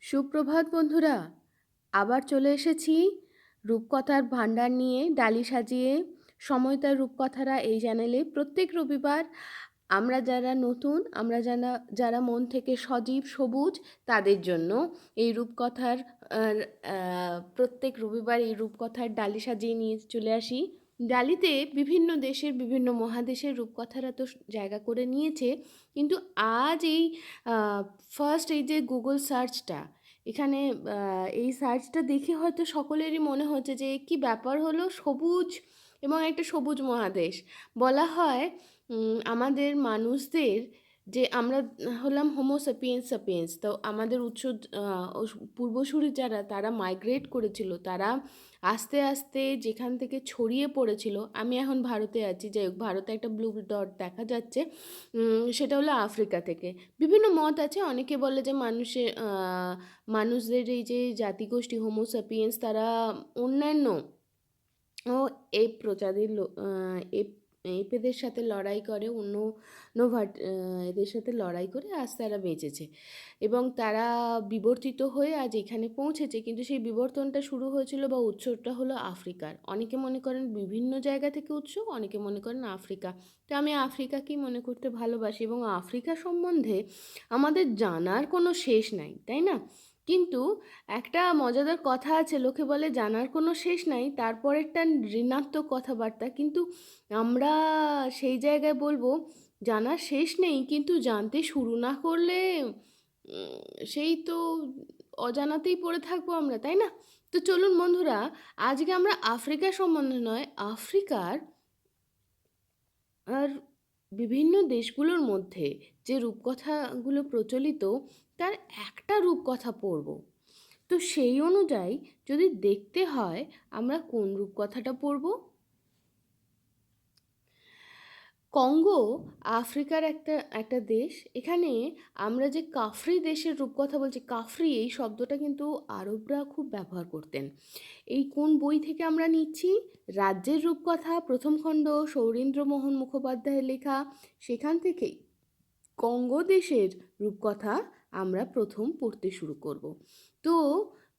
সুপ্রভাত বন্ধুরা, আবার চলে এসেছি রূপকথার ভাণ্ডার নিয়ে ডালি সাজিয়ে। সময়তার রূপকথারা এই চ্যানেলে প্রত্যেক রবিবার আমরা যারা নতুন, আমরা যারা মন থেকে সজীব সবুজ, তাদের জন্য এই রূপকথার প্রত্যেক রবিবার এই রূপকথার ডালি সাজিয়ে নিয়ে চলে আসি। ডালিতে বিভিন্ন দেশের বিভিন্ন মহাদেশের রূপকথারা তো জায়গা করে নিয়েছে, কিন্তু আজ এই ফার্স্ট এই যে গুগল সার্চটা, এখানে এই সার্চটা দেখে হয়তো সকলেরই মনে হচ্ছে যে কি ব্যাপার হলো, সবুজ এবং একটা সবুজ মহাদেশ। বলা হয় আমাদের মানুষদের যে আমরা হলাম হোমো সাপিয়েন্স, তো আমাদের পূর্বসূরি যারা, তারা মাইগ্রেট করেছিল, তারা আস্তে আস্তে যেখান থেকে ছড়িয়ে পড়েছিল। আমি এখন ভারতে আছি, যাই হোক, ভারতে একটা ব্লু ডট দেখা যাচ্ছে, সেটা হলো আফ্রিকা থেকে। বিভিন্ন মত আছে, অনেকে বলে যে মানুষদের এই যে জাতিগোষ্ঠী হোমো সাপিয়েন্স, তারা অন্যান্য এই প্রজাতির এপেদের সাথে লড়াই করে, এদের সাথে লড়াই করে আজ তারা বেঁচেছে এবং তারা বিবর্তিত হয়ে আজ এখানে পৌঁছেছে। কিন্তু সেই বিবর্তনটা শুরু হয়েছিল বা উৎসটা হলো আফ্রিকার। অনেকে মনে করেন বিভিন্ন জায়গা থেকে উৎস, অনেকে মনে করেন আফ্রিকা। তো আমি আফ্রিকাকেই মনে করতে ভালোবাসি এবং আফ্রিকা সম্বন্ধে আমাদের জানার কোনো শেষ নাই, তাই না? কিন্তু একটা মজাদার কথা আছে, লোকে বলে জানার কোনো শেষ নাই, তারপরেরটা ঋণাত্মক কথাবার্তা। কিন্তু আমরা সেই জায়গায় বলবো জানার শেষ নেই, কিন্তু জানতে শুরু না করলে সেই তো অজানাতেই পড়ে থাকবো আমরা, তাই না? তো চলুন বন্ধুরা, আজকে আমরা আফ্রিকা সম্বন্ধে নয়, আফ্রিকার আর বিভিন্ন দেশগুলোর মধ্যে যে রূপকথাগুলো প্রচলিত, তার একটা রূপকথা পড়ব। তো সেই অনুযায়ী যদি দেখতে হয় আমরা কোন রূপকথাটা পড়ব। কঙ্গো আফ্রিকার একটা দেশ। এখানে আমরা যে কাফরি দেশের রূপকথা বলছি, কাফরি এই শব্দটা কিন্তু আরবরা খুব ব্যবহার করতেন। এই কোন বই থেকে আমরা নিচ্ছি? রাজ্যের রূপকথা প্রথম খণ্ড, সৌরীন্দ্রমোহন মুখোপাধ্যায়ের লেখা। সেখান থেকেই কঙ্গো দেশের রূপকথা আমরা প্রথম পড়তে শুরু করব। তো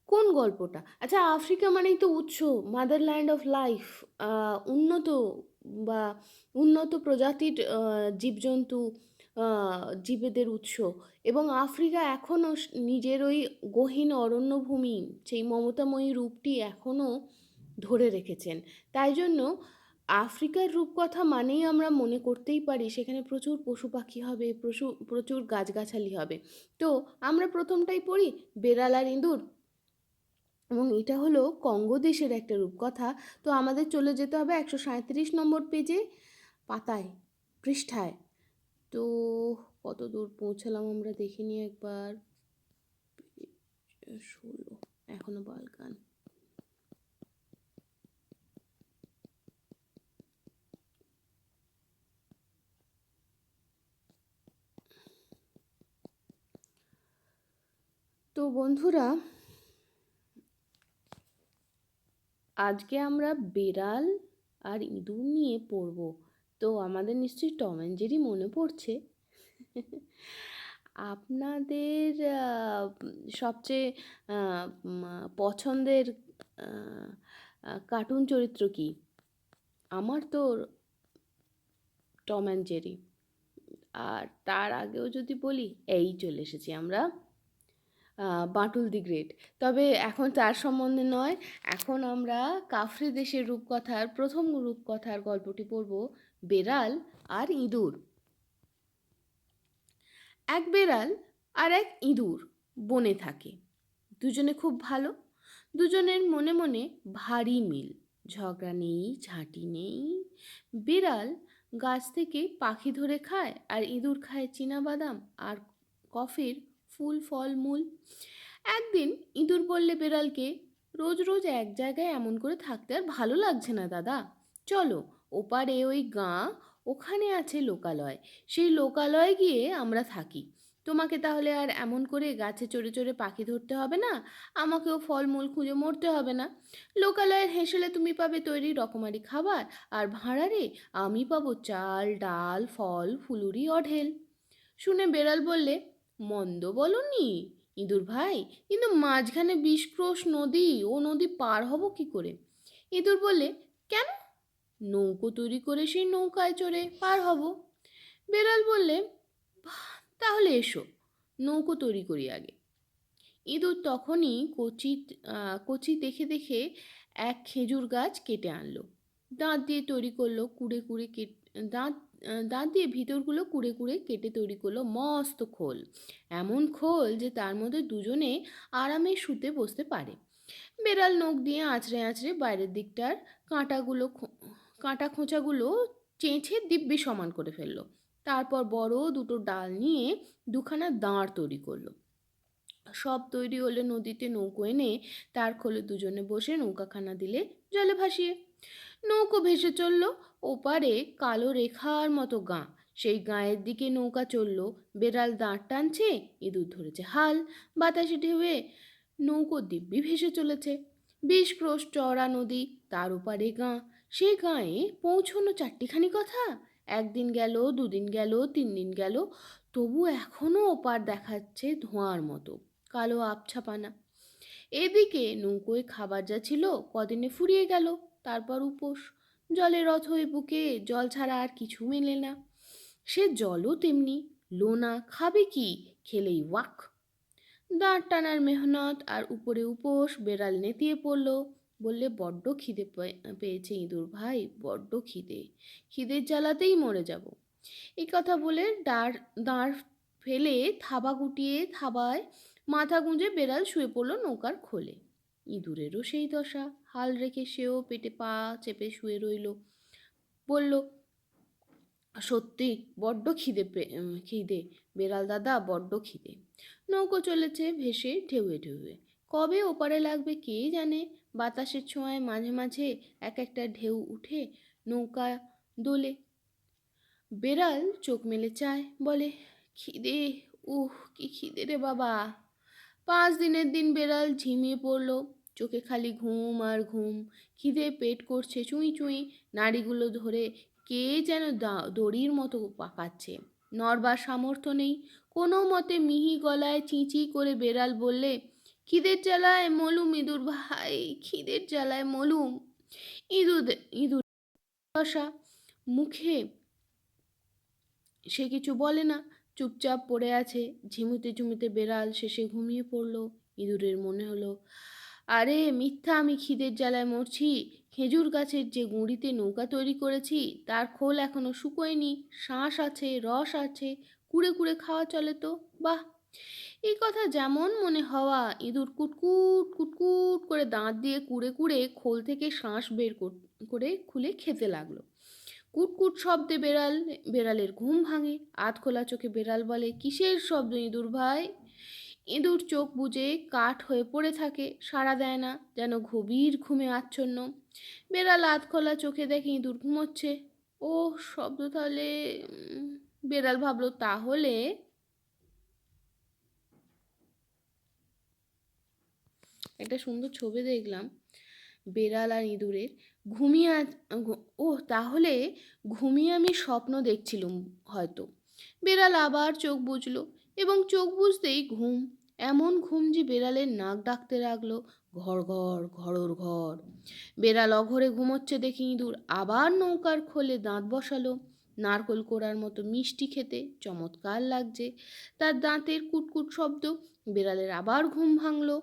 কোন গল্পটা? আচ্ছা, আফ্রিকা মানেই তো উৎস, মাদারল্যান্ড অফ লাইফ, উন্নত বা উন্নত প্রজাতির জীবজন্তু, জীবেদের উৎস। এবং আফ্রিকা এখনও নিজের ওই গহীন অরণ্যভূমি, সেই মমতাময়ী রূপটি এখনও ধরে রেখেছেন। তাই জন্য আফ্রিকার রূপকথা মানেই আমরা মনে করতেই পারি সেখানে প্রচুর পশু পাখি হবে, প্রচুর গাছগাছালি হবে। তো আমরা প্রথমটাই পড়ি, বেড়াল আর ইঁদুর, এবং এটা হলো কঙ্গো দেশের একটা রূপকথা। তো আমাদের চলে যেতে হবে 137 নম্বর পেজে, পাতায়, পৃষ্ঠায়। তো কত দূর পৌঁছালাম আমরা দেখে নিই একবার। 16, এখনো বালকান। তো বন্ধুরা, আজকে আমরা বেড়াল আর ইঁদুর নিয়ে পড়ব। তো আমাদের নিশ্চয়ই টম অ্যান্ড জেরি মনে পড়ছে। আপনাদের সবচেয়ে পছন্দের কার্টুন চরিত্র কি? আমার তো টম অ্যান্ড জেরি। আর তার আগেও যদি বলি, এই চলে এসেছি আমরা বাঁটুল দি গ্রেট। তবে এখন তার সম্বন্ধে নয়, এখন আমরা কাফরি দেশের রূপকথার প্রথম রূপকথার গল্পটি পড়ব, বেড়াল আর ইঁদুর। এক বেড়াল আর এক ইঁদুর বনে থাকে। দুজনে খুব ভালো, দুজনের মনে মনে ভারী মিল, ঝগড়া নেই, ঝাঁটি নেই। বিড়াল গাছ থেকে পাখি ধরে খায় আর ইঁদুর খায় চীনাবাদাম আর কফির ফুল ফল মূল। একদিন ইঁদুর বললে বেড়ালকে, রোজ রোজ এক জায়গায় এমন করে থাকতে আর ভালো লাগছে না দাদা, চলো ওপারে ওই গাঁ, ওখানে আছে লোকালয়, সেই লোকালয়ে গিয়ে আমরা থাকি। তোমাকে তাহলে আর এমন করে গাছে চড়ে চড়ে পাখি ধরতে হবে না, আমাকেও ফলমূল খুঁজে মরতে হবে না। লোকালয়ের হেসেলে তুমি পাবে তৈরি রকমারি খাবার, আর ভাঁড়ারে আমি পাবো চাল ডাল ফল ফুলুরি অঢেল। শুনে বেড়াল বললে, মন্দ বলনি, ইঁদুর ভাই, কিন্তু মাঝখানে 20 ক্রোশ নদী, ও নদী পার হব কি করে? ইঁদুর বললে, কেন? নৌকো তৈরি করে সেই নৌকায় চড়ে পার হব। বেড়াল বললে, "বাহ, তাহলে এসো, নৌকো তৈরি করি আগে।" ইঁদুর তখনই কচি দেখে দেখে এক খেজুর গাছ কেটে আনলো, দাঁত দিয়ে তৈরি করলো কুড়ে কুড়ে দাঁত দাঁত দিয়ে ভিতরগুলো কুড়ে কুড়ে কেটে তৈরি করলো মস্ত খোল। এমন খোল যে তার মধ্যে দুজনে আরামে শুতে বসতে পারে। বেড়াল নখ দিয়ে আঁচড়ে আঁচড়ে বাইরের দিকটার কাঁটা খোঁচাগুলো চেঁচে দিব্যি সমান করে ফেললো। তারপর বড় দুটো ডাল নিয়ে দুখানা দাঁড় তৈরি করলো। সব তৈরি হলে নদীতে নৌকো এনে তার খোলে দুজনে বসে নৌকাখানা দিলে জলে ভাসিয়ে। নৌকো ভেসে চলল। ওপারে কালো রেখার মতো গাঁ, সেই গাঁয়ের দিকে নৌকা চলল। বেড়াল দাঁড় টানছে, ইঁদুর ধরেছে হাল। বাতাসে ঢেউয়ে নৌকো দিব্যি ভেসে চলেছে। 20 ক্রোশ চওড়া নদী, তার ওপারে গাঁ। সেই গাঁয়ে পৌঁছনো চারটিখানি কথা। একদিন গেল, দুদিন গেল, 3 দিন গেল, তবু এখনো ওপার দেখাচ্ছে ধোঁয়ার মতো কালো আবছা পানা। এদিকে নৌকোয় খাবার যা ছিল কদিনে ফুরিয়ে গেল। তারপর উপোস। জলের অথই বুকে জল ছাড়া আর কিছু মেলে না। সে জলও তেমনি লোনা, খাবে কি? খেলেই ওয়াক। দাঁড় টানার মেহনত আর উপরে উপোস। বেড়াল নেতিয়ে পড়ল, বললে, বড্ড খিদে পেয়েছে ইঁদুর ভাই, বড্ড খিদে, খিদের জ্বালাতেই মরে যাব। এই কথা বলে দাঁড় ফেলে থাবা গুটিয়ে থাবায় মাথা গুঁজে বেড়াল শুয়ে পড়ল নৌকার খোলে। ইঁদুরেরও সেই দশা, হাল রেখে সেও পেটে পা চেপে শুয়ে রইল। বলল, সত্যি বড্ড খিদে বেড়াল দাদা, বড্ড খিদে। নৌকো চলেছে ভেসে ঢেউয়ে ঢেউয়ে, কবে ওপারে লাগবে কে জানে। বাতাসের ছোঁয়ায় মাঝে মাঝে এক একটা ঢেউ উঠে নৌকা দোলে। বেড়াল চোখ মেলে চায়, বলে, খিদে, কি খিদে রে বাবা। 5 দিনের দিন বেড়াল ঝিমিয়ে পড়ল। চোখে খালি ঘুম আর ঘুম। খিদে পেট করছে চুঁই চুঁই। নাড়িগুলো ধরে কে যেন দড়ির মতো পাকাচ্ছে। নড়বার সামর্থ্য নেই। কোনো মতে মিহি গলায় চিঁচি করে বেড়াল বললে, খিদের জ্বালায় মলুম ইঁদুর ভাই, খিদের জ্বালায় মলুম। ইঁদুর ইঁদুর দশা, মুখে সে কিছু বলে না, চুপচাপ পড়ে আছে। ঝিমুতে ঝিমুতে বেড়াল শেষে ঘুমিয়ে পড়ল। ইঁদুরের মনে হলো, আরে মিথ্যা, আমি খিদের জ্বালায় মরছি। খেজুর গাছের যে গুঁড়িতে নৌকা তৈরি করেছি তার খোল এখনো শুকোয়নি, শাঁস আছে, রস আছে, কুড়ে কুড়ে খাওয়া চলে তো। বাহ! এই কথা যেমন মনে হওয়া, ইঁদুর কুটকুট কুটকুট করে দাঁত দিয়ে কুড়ে কুড়ে খোল থেকে শাঁস বের করে খুলে খেতে লাগলো। কুটকুট শব্দে বেড়ালের ঘুম ভাঙে। খোলা চোখে বেড়াল বলে, কিসের শব্দ ইঁদুর ভাই? ইঁদুর চোখ বুজে কাঠ হয়ে পড়ে থাকে, সাড়া দেয় না, যেন গভীর ঘুমে আচ্ছন্ন। বেড়াল খোলা চোখে দেখে ইঁদুর ঘুমোচ্ছে। ও শব্দ তাহলে, বেড়াল ভাবলো, তাহলে একটা সুন্দর ছবি দেখলাম বেড়াল আর ইঁদুরের। ঘুমিয়ে তাহলে ঘুমিয়ে আমি স্বপ্ন দেখছিলুম হয়তো। বেড়াল আবার চোখ বুজলো এবং চোখ বুজতেই ঘুম। এমন ঘুম যে বেড়ালের নাক ডাকতে লাগলো, ঘর ঘর ঘরর ঘর। বেড়াল অঘরে ঘুমোচ্ছে দেখে ইঁদুর আবার নৌকার খোলে দাঁত বসালো। নারকোল কোড়ার মতো মিষ্টি খেতে, চমৎকার লাগছে তার দাঁতের কুটকুট শব্দ। বেড়ালের আবার ঘুম ভাঙলো।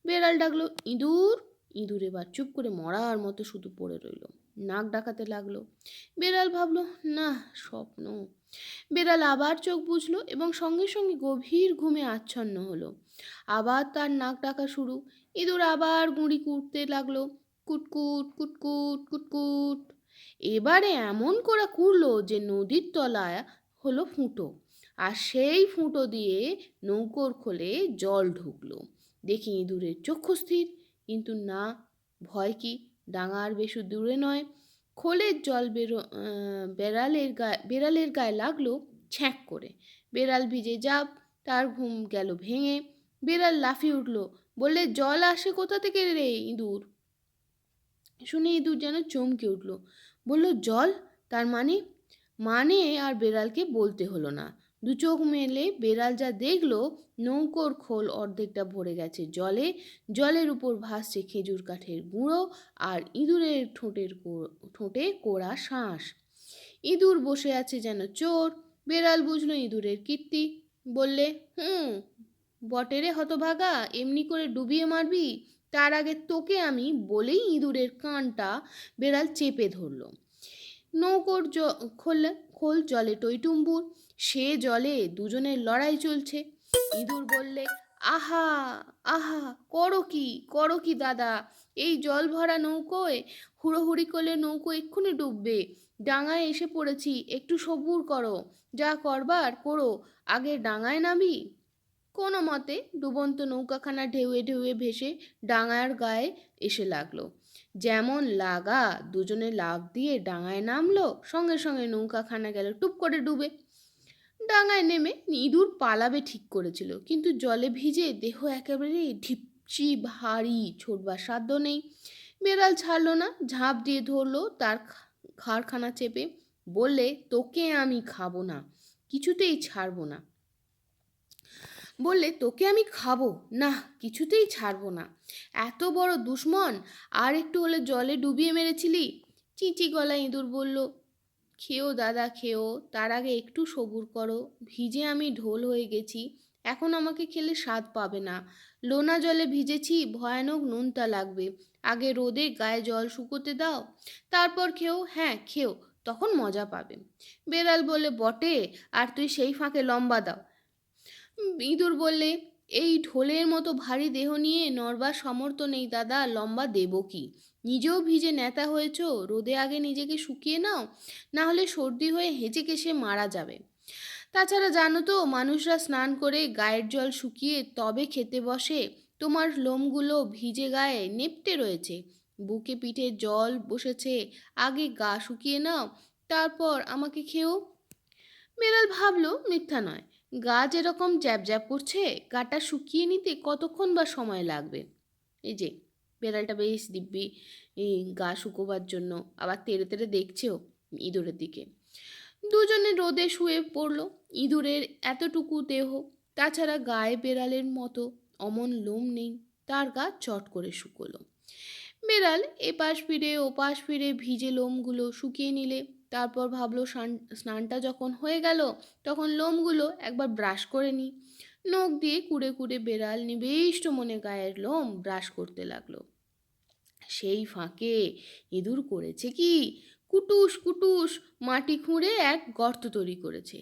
বেড়াল ডাকলো, ইঁদুর। ইঁদুর এবার চুপ করে মরার মতো শুধু পড়ে রইল, নাক ডাকাতে লাগলো। বেড়াল ভাবলো, না, স্বপ্ন। বেড়াল আবার চোখ বুজলো এবং সঙ্গে সঙ্গে গভীর ঘুমে আচ্ছন্ন হলো। আবার তার নাক ডাকা শুরু। ইঁদুর আবার গুঁড়ি কুটতে লাগলো, কুটকুট কুটকুট কুটকুট। এবারে এমন করে কুড়লো যে নদীর তলায় হলো ফুটো, আর সেই ফুটো দিয়ে নৌকোর খোলে জল ঢুকলো। দেখি ইঁদুরের চক্ষু স্থির, কিন্তু না, ভয় কি, ডাঙার বেশি দূরে নয়। খোলের জল বেড়ালের গায়ে লাগলো ছ্যাঁক করে। বেড়াল ভিজে যাব, তার ঘুম গেল ভেঙে। বেড়াল লাফিয়ে উঠলো, বললে, জল আসে কোথা থেকে রে ইঁদুর? শুনে ইঁদুর যেন চমকে উঠল, বলল, জল? তার মানে? আর বেড়ালকে বলতে হলো না। দু চোখ মেলে বেড়াল যা দেখলো, নৌকোর খোল অর্ধেকটা ভরে গেছে জলে, জলের উপর ভাসছে খেজুর কাঠের গুঁড়ো আর ইঁদুরের ঠোঁটে কোড়া শাঁস। ইঁদুর বসে আছে যেন চোর। বেড়াল বুঝলো ইঁদুরের কীর্তি, বললে, বটে রে হতভাগা, এমনি করে ডুবিয়ে মারবি? তার আগে তোকে আমি, বলেই ইঁদুরের কানটা বেড়াল চেপে ধরল। নৌকোর খোল জলে টইটুম্বুর, সে জলে দুজনের লড়াই চলছে। ইঁদুর বললে, আহা আহা, করো কি দাদা, এই জল ভরা নৌকোয় হুড়োহুড়ি করলে নৌকো এক্ষুনি ডুববে। ডাঙায় এসে পড়েছি, একটু সবুর করো, যা করবার করো, আগে ডাঙায় নাবি। কোনো মতে ডুবন্ত নৌকাখানা ঢেউয়ে ঢেউয়ে ভেসে ডাঙার গায়ে এসে লাগলো। যেমন লাগা দুজনে লাফ দিয়ে ডাঙায় নামলো, সঙ্গে সঙ্গে নৌকাখানা গেল টুপ করে ডুবে। ডাঙায় নেমে ইঁদুর পালাবে ঠিক করেছিল, কিন্তু জলে ভিজে দেহ একেবারে ঢিপচি ভারী, ছোটবার সাধ্য নেই। বেড়াল ছাড়লো না, ঝাঁপ দিয়ে ধরলো তার ঘাড়খানা চেপে, বললে, তোকে আমি খাবো না, কিছুতেই ছাড়বো না। বললে, তোকে আমি খাবো না, কিছুতেই ছাড়বো না। এত বড় দুশ্মন, আর একটু হলে জলে ডুবিয়ে মেরেছিলি। চিঁচি গলায় ইঁদুর বলল, খেও দাদা খেও, তার আগে একটু সবুর করো, ভিজে আমি ঢোল হয়ে গেছি, এখন আমাকে খেলে স্বাদ পাবে না। লোনা জলে ভিজেছি, ভয়ানক নোনতা লাগবে, আগে রোদে গায়ে জল শুকোতে দাও, তারপর খেও, হ্যাঁ খেও, তখন মজা পাবে। বেড়াল বলে, বটে, আর তুই সেই ফাঁকে লম্বা দাও। ইঁদুর বললে, এই ঢোলের মতো ভারী দেহ নিয়ে নড়বার সামর্থ্য নেই দাদা, লম্বা দেব কি? নিজেও ভিজে নেতা হয়েছ, রোদে আগে নিজেকে শুকিয়ে নাও, না হলে সর্দি হয়ে হেঁচে কেশে মারা যাবে। তাছাড়া জানো তো, মানুষরা স্নান করে গায়ের জল শুকিয়ে তবে খেতে বসে, তোমার লোমগুলো ভিজে গায়ে নেপটে রয়েছে, বুকে পিঠে জল বসেছে, আগে গা শুকিয়ে নাও, তারপর আমাকে খেও। বেড়াল ভাবলো মিথ্যা নয়, গা যেরকম জ্যাব জ্যাব করছে, গাটা শুকিয়ে নিতে কতক্ষণ বা সময় লাগবে। এই যে বেড়ালটা বেশ দিব্যি এই গা শুকোবার জন্য আবার তেড়ে তেড়ে দেখছেও ইঁদুরের দিকে। দুজনে রোদে শুয়ে পড়লো। ইঁদুরের এতটুকু দেহ, তাছাড়া গায়ে বেড়ালের মতো অমন লোম নেই, তার গা চট করে শুকোলো। বেড়াল এপাশ ফিরে ওপাশ ফিরে ভিজে লোমগুলো শুকিয়ে নিলে, তারপর ভাবলো স্নানটা যখন হয়ে গেল, তখন লোমগুলো একবার ব্রাশ করে নিই। নখ দিয়ে কুড়ে কুড়ে বেড়াল নিবিষ্ট মনে গায়ের লোম ব্রাশ করতে লাগলো। সেই ফাঁকে ইঁদুর করেছে কি, কুটুস কুটুস মাটি খুঁড়ে এক গর্ত তৈরি করেছে,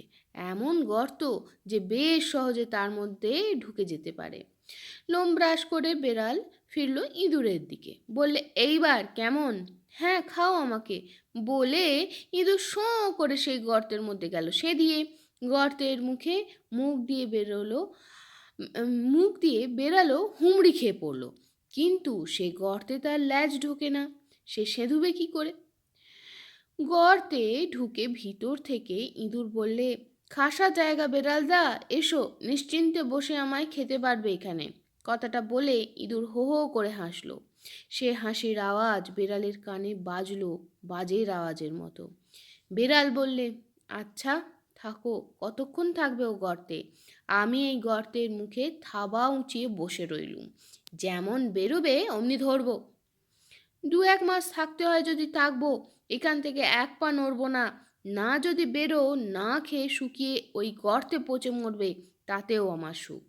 এমন গর্ত যে বেশ সহজে তার মধ্যে ঢুকে যেতে পারে। লোম ব্রাশ করে বেড়াল ফিরল ইঁদুরের দিকে, বললে, এইবার কেমন? হ্যাঁ খাও আমাকে, বলে ইঁদুর শোঁ করে সেই গর্তের মধ্যে গেল। সে দিয়ে গর্তের মুখ দিয়ে বেরালো হুমড়ি খেয়ে পড়লো, কিন্তু সে গর্তে তার ল্যাজ ঢোকে না, সে সেঁধুবে কি করে? গর্তে ঢুকে ভিতর থেকে ইঁদুর বললে, খাসা জায়গা বেড়ালদা, এসো, নিশ্চিন্তে বসে আমায় খেতে পারবে এখানে। কথাটা বলে ইঁদুর হো হো করে হাসলো। সে হাসির আওয়াজ বেড়ালের কানে বাজলো বাজের আওয়াজের মতো। বেড়াল বললে, আচ্ছা থাকো, কতক্ষণ থাকবে ও গর্তে? আমি এই গর্তের মুখে থাবা উঁচিয়ে বসে রইলুম, যেমন বেরোবে অমনি ধরবো। 2-1 মাস থাকতে হয় যদি থাকবো, এখান থেকে এক পা নড়বো না। না যদি বেরো, না খেয়ে শুকিয়ে ওই গর্তে পচে মরবে, তাতেও আমার সুখ।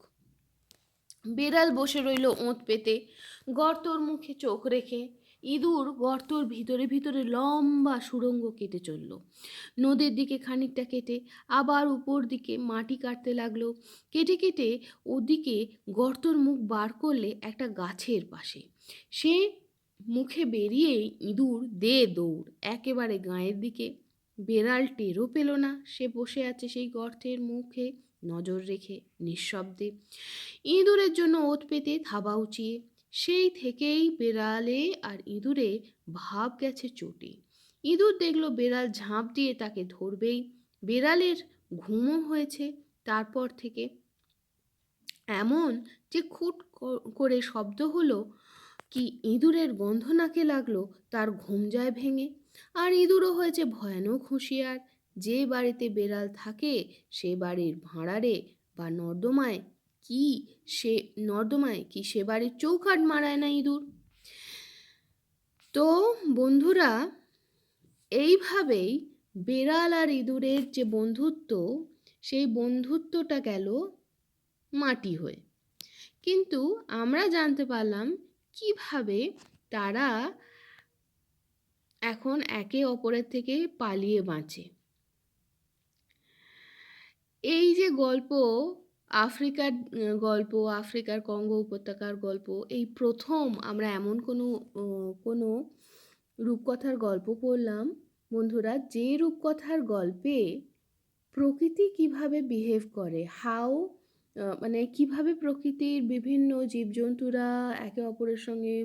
বেড়াল বসে রইল ওঁত পেতে, গর্তর মুখে চোখ রেখে। ইঁদুর গর্তর ভিতরে ভিতরে লম্বা সুড়ঙ্গ কেটে চলল, নদীর দিকে খানিকটা কেটে আবার উপর দিকে মাটি কাটতে লাগলো। কেটে কেটে ওদিকে গর্তর মুখ বার করলে একটা গাছের পাশে। সে মুখে বেরিয়েই ইঁদুর দে দৌড় একেবারে গাঁয়ের দিকে। বেড়াল টেরও পেল না সে বসে আছে সেই গর্তের মুখে, নজর রেখে নিঃশব্দে, ইঁদুরের জন্য ওত পেতে থাবা উঁচিয়ে। সেই থেকেই বেড়ালে আর ইঁদুরে ভাব গেছে চটে। ইঁদুর দেখলো বেড়াল ঝাঁপ দিয়ে তাকে ধরবেই, বেড়ালের ঘুমও হয়েছে তারপর থেকে, এমন যে খুট করে শব্দ হলো কি ইঁদুরের গন্ধ নাকে লাগলো, তার ঘুম যায় ভেঙে। আর ইঁদুরও হয়েছে ভয়ানক হুঁশিয়ার, যে বাড়িতে বেড়াল থাকে সে বাড়ির ভাঁড়ারে বা নর্দমায় কি সে বাড়ির চৌকাঠ মারায় না ইঁদুর। তো বন্ধুরা, এইভাবেই বেড়াল আর ইঁদুরের যে বন্ধুত্ব, সেই বন্ধুত্বটা গেল মাটি হয়ে। কিন্তু আমরা জানতে পারলাম কিভাবে তারা এখন একে অপরের থেকে পালিয়ে বাঁচে। এই যে গল্প, আফ্রিকার গল্প, আফ্রিকার কঙ্গো উপত্যকার গল্প, এই প্রথম আমরা এমন কোনো রূপকথার গল্প পড়লাম বন্ধুরা, যে রূপকথার গল্পে প্রকৃতি কিভাবে বিহেভ করে, মানে কিভাবে প্রকৃতির বিভিন্ন জীবজন্তুরা একে অপরের সঙ্গে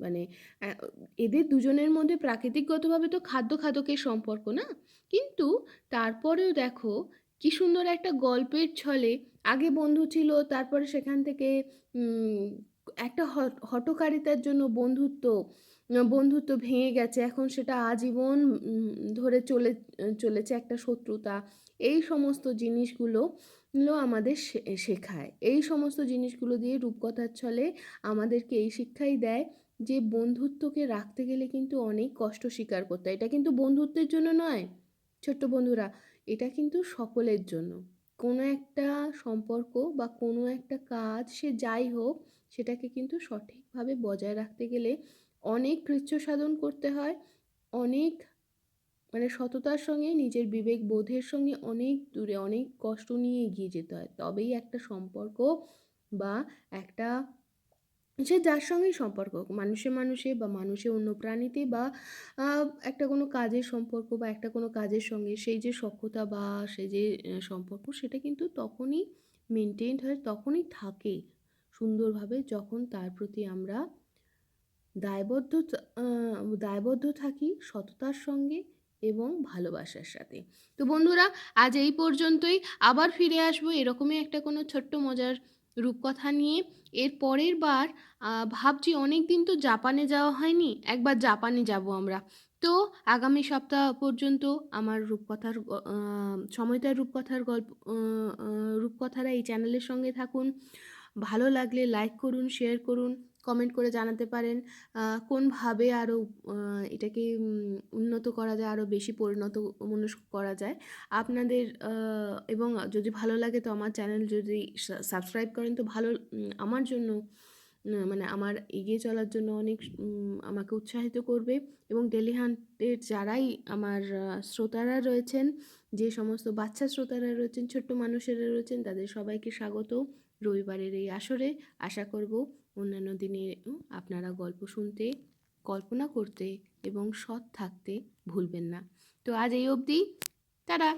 মানে এদের দুজনের মধ্যে প্রাকৃতিকগতভাবে তো খাদ্যের সম্পর্ক না, কিন্তু তারপরেও দেখো কি সুন্দর একটা গল্পের ছলে আগে বন্ধু ছিল, তারপরে সেখান থেকে একটা হঠকারিতার জন্য বন্ধুত্ব ভেঙে গেছে, এখন সেটা আজীবন ধরে চলেছে একটা শত্রুতা। এই সমস্ত জিনিসগুলো আমাদের শেখায়। এই সমস্ত জিনিসগুলো দিয়ে রূপকথার ছলে আমাদেরকে এই শিক্ষাই দেয় যে বন্ধুত্বকে রাখতে গেলে কিন্তু অনেক কষ্ট স্বীকার করতে হয়। এটা কিন্তু বন্ধুত্বের জন্য নয় ছোট্ট বন্ধুরা, এটা কিন্তু সকলের জন্য। কোনো একটা সম্পর্ক বা কোনো একটা কাজ সে যাই হোক, সেটাকে কিন্তু সঠিকভাবে বজায় রাখতে গেলে অনেক কৃচ্ছ সাধন করতে হয়, অনেক মানে সততার সঙ্গে, নিজের বিবেক বোধের সঙ্গে অনেক দূরে অনেক কষ্ট নিয়ে এগিয়ে যেতে হয়। তবেই একটা সম্পর্ক বা একটা, সে যার সঙ্গেই সম্পর্ক হোক, মানুষে বা মানুষে অন্য প্রাণীতে বা একটা কোনো কাজের সম্পর্ক বা একটা কোনো কাজের সঙ্গে সেই যে সখ্যতা বা সেই যে সম্পর্ক, সেটা কিন্তু তখনই মেনটেন্ড হয়, তখনই থাকে সুন্দরভাবে যখন তার প্রতি আমরা দায়বদ্ধ দায়বদ্ধ থাকি সততার সঙ্গে এবং ভালোবাসার সাথে। তো বন্ধুরা, আজ এই পর্যন্তই। আবার ফিরে আসবো এরকমই একটা কোনো ছোট্ট মজার রূপকথা নিয়ে। এর পরের বার ভাবছি অনেক দিন তো জাপানে যাওয়া হয়নি, একবার জাপানে যাব আমরা। তো আগামী সপ্তাহ পর্যন্ত আমার সময়টার রূপকথারা এই চ্যানেলের সঙ্গে থাকুন। ভালো লাগলে লাইক করুন, শেয়ার করুন, কমেন্ট করে জানাতে পারেন কোনভাবে আরও এটাকে উন্নত করা যায়, আরও বেশি পরিণত মনস্ক করা যায় আপনাদের। এবং যদি ভালো লাগে তো আমার চ্যানেল যদি সাবস্ক্রাইব করেন তো ভালো, আমার জন্য মানে আমার এগিয়ে চলার জন্য অনেক আমাকে উৎসাহিত করবে। এবং ডেলি হান্টের যারাই আমার শ্রোতারা রয়েছেন, যে সমস্ত বাচ্চা শ্রোতারা রয়েছেন, ছোট্ট মানুষেরা রয়েছেন, তাদের সবাইকে স্বাগত রবিবারের এই আসরে। আশা করব অন্যান্য দিনে আপনারা গল্প শুনতে, কল্পনা করতে এবং সৎ থাকতে ভুলবেন না। তো আজ এই অবধি, টাটা।